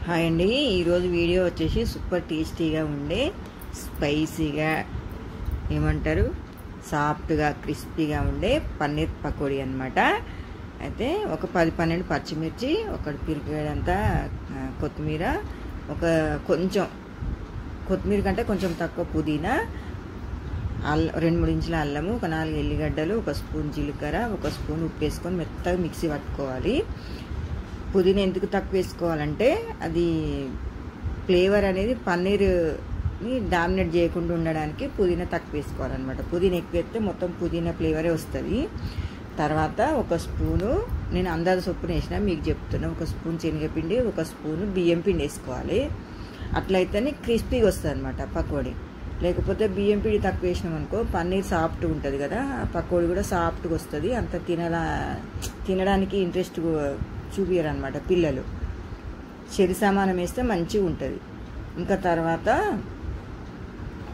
Hi అండి, ఈరోజు video వచ్చేసి సూపర్ టేస్టీగా ఉండే స్పైసీగా ఏమంటారు సాఫ్ట్గా క్రిస్పీగా ఉండే పన్నీర్ పకోడీ అన్నమాట. అయితే ఒక 10-12 పచ్చిమిర్చి, ఒకటి పిరికేడంతా కొత్తిమీర, ఒక కొంచెం కొత్తిమీర కంటే కొంచెం తక్కువ పుదీనా, 2-3 ఇంచుల అల్లము, ఒక 4 ఎల్లిగడ్డలు, ఒక స్పూన్ జీలకర్ర, ఒక స్పూన్ ఉప్పు వేసుకొని మెత్తగా మిక్సీ పట్టుకోవాలి. పుదీనా ఎందుకు తక్కువ వేసుకోవాలంటే అది ఫ్లేవర్ అనేది పన్నీర్ని డామినేట్ చేయకుండా ఉండడానికి పుదీనా తక్కువ వేసుకోవాలన్నమాట. పుదీనా ఎక్కువ వేస్తే మొత్తం పుదీనా ఫ్లేవరే వస్తుంది. తర్వాత ఒక స్పూను నేను అందాజ చొప్పున వేసిన మీకు చెప్తున్నా, ఒక స్పూన్ శనగపిండి, ఒక స్పూను బియ్యం పిండి వేసుకోవాలి. అట్లయితేనే క్రిస్పీగా వస్తుంది అనమాట పకోడీ. లేకపోతే బియ్యం పిండి తక్కువ వేసినాం అనుకో పన్నీర్ సాఫ్ట్గా ఉంటుంది కదా, పకోడీ కూడా సాఫ్ట్గా వస్తుంది. అంత తినడానికి ఇంట్రెస్ట్ చూపియరు అనమాట పిల్లలు. చెరి సామానం వేస్తే మంచిగా ఉంటుంది. ఇంకా తర్వాత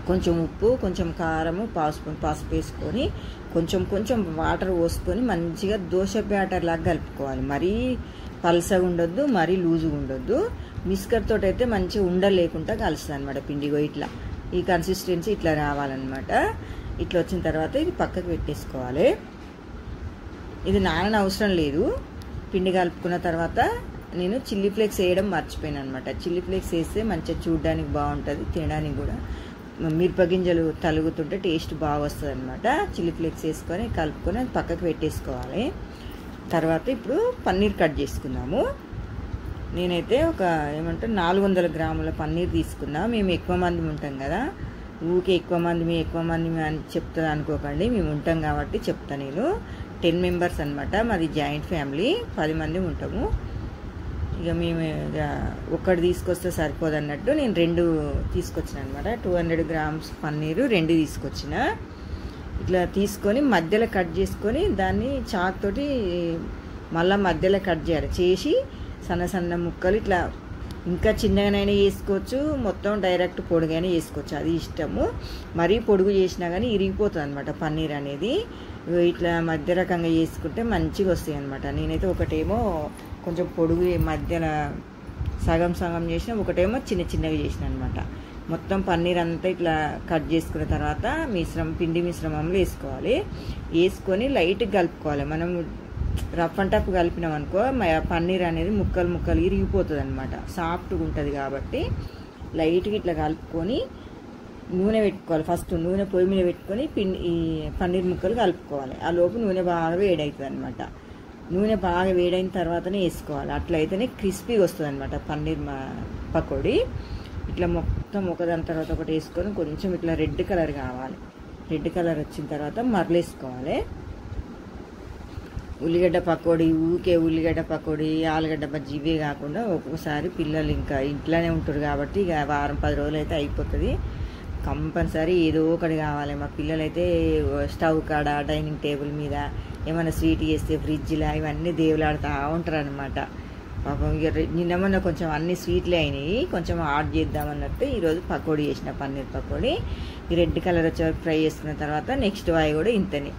కొంచెం ఉప్పు, కొంచెం కారము, పసుపు వేసుకొని కొంచెం వాటర్ పోసుకొని మంచిగా దోశ బ్యాటర్ లాగా కలుపుకోవాలి. మరీ పల్సగా ఉండొద్దు, మరీ లూజుగా ఉండొద్దు. మిస్కర్ తోటి అయితే మంచిగా ఉండలేకుండా కలుస్తుంది అనమాట పిండిగో. ఇట్లా ఈ కన్సిస్టెన్సీ ఇట్లా రావాలన్నమాట. ఇట్లా వచ్చిన తర్వాత ఇది పక్కకు పెట్టేసుకోవాలి. ఇది నానని అవసరం లేదు. పిండి కలుపుకున్న తర్వాత నేను చిల్లీ ఫ్లేక్స్ వేయడం మర్చిపోయాను అనమాట. చిల్లీ ఫ్లేక్స్ వేస్తే మంచిగా చూడడానికి బాగుంటుంది, తినడానికి కూడా మిరపగింజలు తలుగుతుంటే టేస్ట్ బాగా వస్తుంది అనమాట. చిల్లీ ఫ్లేక్స్ వేసుకొని కలుపుకొని అది పక్కకు పెట్టేసుకోవాలి. తర్వాత ఇప్పుడు పన్నీర్ కట్ చేసుకుందాము. నేనైతే ఒక 400 గ్రాముల పన్నీర్ తీసుకున్నా. మేము ఎక్కువ మంది ఉంటాం కదా, ఊకే ఎక్కువ మంది అని చెప్తుంది అనుకోకండి. మేము ఉంటాం కాబట్టి చెప్తా. నేను 10 మెంబర్స్ అనమాట. మాది జాయింట్ ఫ్యామిలీ, 10 మంది ఉంటాము. ఇక మేము ఒక్కటి తీసుకొస్తే సరిపోదు అన్నట్టు నేను 2 తీసుకొచ్చిన అనమాట. 200 గ్రామ్స్ పన్నీరు 2 తీసుకొచ్చిన. ఇట్లా తీసుకొని మధ్యలో కట్ చేసుకొని దాన్ని చాక్ తోటి మళ్ళీ మధ్యలో కట్ చేసి సన్న ముక్కలు ఇట్లా ఇంకా చిన్నగానైనా వేసుకోవచ్చు, మొత్తం డైరెక్ట్ పొడుగైనా వేసుకోవచ్చు, అది ఇష్టము. మరీ పొడుగు చేసినా కానీ ఇరిగిపోతుంది అనమాట పన్నీర్ అనేది. ఇట్లా మధ్య రకంగా చేసుకుంటే మంచిగా వస్తాయి అనమాట. నేనైతే ఒకటేమో కొంచెం పొడుగు మధ్యలో సగం చేసిన, ఒకటేమో చిన్నగా చేసిన అనమాట. మొత్తం పన్నీర్ అంతా ఇట్లా కట్ చేసుకున్న తర్వాత పిండి మిశ్రమంలో వేసుకోవాలి. వేసుకొని లైట్గా కలుపుకోవాలి. మనం రఫ్ అండ్ టఫ్ కలిపినాం అనుకో పన్నీర్ అనేది ముక్కలు ఇరిగిపోతుంది అనమాట. సాఫ్ట్గా ఉంటుంది కాబట్టి లైట్గా ఇట్లా కలుపుకొని నూనె పెట్టుకోవాలి. ఫస్ట్ నూనె పొయ్యి మీద పెట్టుకొని ఈ పన్నీర్ ముక్కలు కలుపుకోవాలి. ఆ లోపు నూనె బాగా వేడవుతుంది అనమాట. నూనె బాగా వేడైన తర్వాతనే వేసుకోవాలి. అట్లయితేనే క్రిస్పీగా వస్తుంది అనమాట పన్నీర్ పకోడీ. ఇట్లా మొత్తం ఒకదాని తర్వాత ఒకటి వేసుకొని కొంచెం ఇట్లా రెడ్ కలర్ కావాలి. రెడ్ కలర్ వచ్చిన తర్వాత మరలేసుకోవాలి. ఉల్లిగడ్డ పకోడీ, ఉల్లిగడ్డ పకోడీ, ఆలుగడ్డ బజ్జీ ఇవే కాకుండా ఒక్కొక్కసారి పిల్లలు ఇంకా ఇంట్లోనే ఉంటారు కాబట్టి ఇక వారం 10 రోజులు అయితే అయిపోతుంది. కంపల్సరీ ఏదో ఒకటి కావాలి. మా పిల్లలైతే స్టవ్ కాడ, డైనింగ్ టేబుల్ మీద ఏమైనా స్వీట్ చేస్తే ఫ్రిడ్జ్లో ఇవన్నీ దేవులాడుతూ ఉంటారు అనమాట. పాపం ఇక నిన్న కొంచెం అన్ని స్వీట్లే అయినాయి, కొంచెం ఆడ్ చేద్దామన్నట్టు ఈరోజు పకోడీ చేసిన పన్నీర్ పకోడీ. ఈ రెడ్ కలర్ వచ్చే వరకు ఫ్రై చేసుకున్న తర్వాత నెక్స్ట్ వాయి కూడా ఇంతనే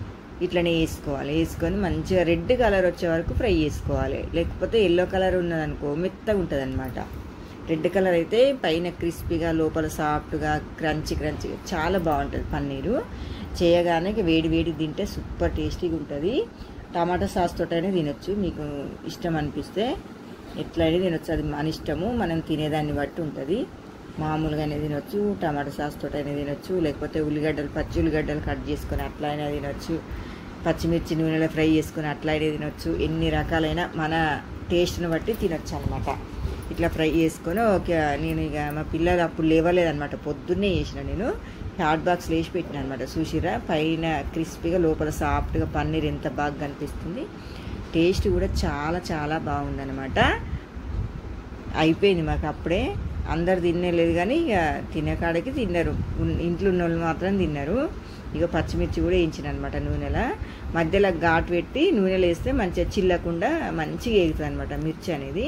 ఇట్లనే వేసుకోవాలి. వేసుకొని మంచిగా రెడ్ కలర్ వచ్చే వరకు ఫ్రై చేసుకోవాలి. లేకపోతే ఎల్లో కలర్ ఉన్నదనుకో మెత్తగా ఉంటుంది అనమాట. రెడ్ కలర్ అయితే పైన క్రిస్పీగా, లోపల సాఫ్ట్గా, క్రంచీగా చాలా బాగుంటుంది పన్నీరు. చేయగానే వేడి తింటే సూపర్ టేస్టీగా ఉంటుంది. టమాటా సాస్ తోటైనా తినొచ్చు, మీకు ఇష్టం అనిపిస్తే ఎట్లయినా తినొచ్చు. అది మన ఇష్టము, మనం తినేదాన్ని బట్టి ఉంటుంది. మామూలుగానే తినొచ్చు, టమాటా సాస్ తోటైనా తినొచ్చు, లేకపోతే పచ్చి ఉల్లిగడ్డలు కట్ చేసుకొని అట్లా అయినా తినొచ్చు, పచ్చిమిర్చి నూనెలో ఫ్రై చేసుకొని అట్లా అయినా తినొచ్చు. ఎన్ని రకాలైన మన టేస్ట్ని బట్టి తినొచ్చు అనమాట. ఇట్లా ఫ్రై చేసుకొని ఓకే. నేను ఇక మా పిల్లలు అప్పుడు లేవలేదనమాట, పొద్దున్నే చేసిన. నేను హాట్ బాక్స్లో వేసి పెట్టిన అనమాట. చూసిరా పైన క్రిస్పీగా, లోపల సాఫ్ట్గా పన్నీర్ ఎంత బాగా కనిపిస్తుంది. టేస్ట్ కూడా చాలా బాగుందనమాట. అయిపోయింది మాకు అప్పుడే. అందరు తినలేదు కానీ ఇక తినేకాడికి తిన్నారు. ఇంట్లో ఉన్న వాళ్ళు మాత్రం తిన్నారు. ఇక పచ్చిమిర్చి కూడా వేయించిన అనమాట నూనెలో. మధ్యలో ఘాటు పెట్టి నూనెలో వేస్తే మంచిగా చిల్లకుండా మంచిగా వేగుతుంది అనమాట మిర్చి అనేది.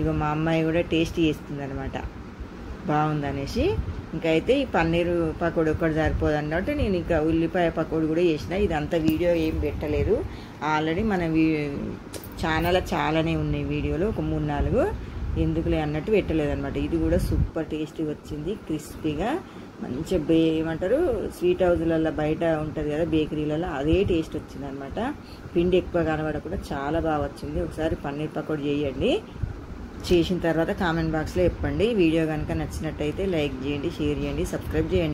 ఇక మా అమ్మాయి కూడా టేస్ట్ చేస్తుంది అనమాట, బాగుందనేసి. ఇంకైతే ఈ పన్నీరు పకోడీ ఒక్కటి సరిపోదు అన్నట్టు నేను ఇంకా ఉల్లిపాయ పకోడీ కూడా చేసిన. ఇదంతా వీడియో ఏం పెట్టలేదు, ఆల్రెడీ మన ఛానల్ చాలానే ఉన్నాయి వీడియోలు, ఒక 3-4. ఎందుకులే అన్నట్టు పెట్టలేదన్నమాట. ఇది కూడా సూపర్ టేస్టీ వచ్చింది, క్రిస్పీగా మంచిగా ఏమంటారు స్వీట్ హౌస్లలో బయట ఉంటుంది కదా బేకరీలలో, అదే టేస్ట్ వచ్చింది అనమాట. పిండి ఎక్కువ కనబడకుండా చాలా బాగా వచ్చింది. ఒకసారి పన్నీర్ పకోడీ చేయండి, చేసిన తర్వాత కామెంట్ బాక్స్లో చెప్పండి. వీడియో కనుక నచ్చినట్టయితే లైక్ చేయండి, షేర్ చేయండి, సబ్స్క్రైబ్ చేయండి.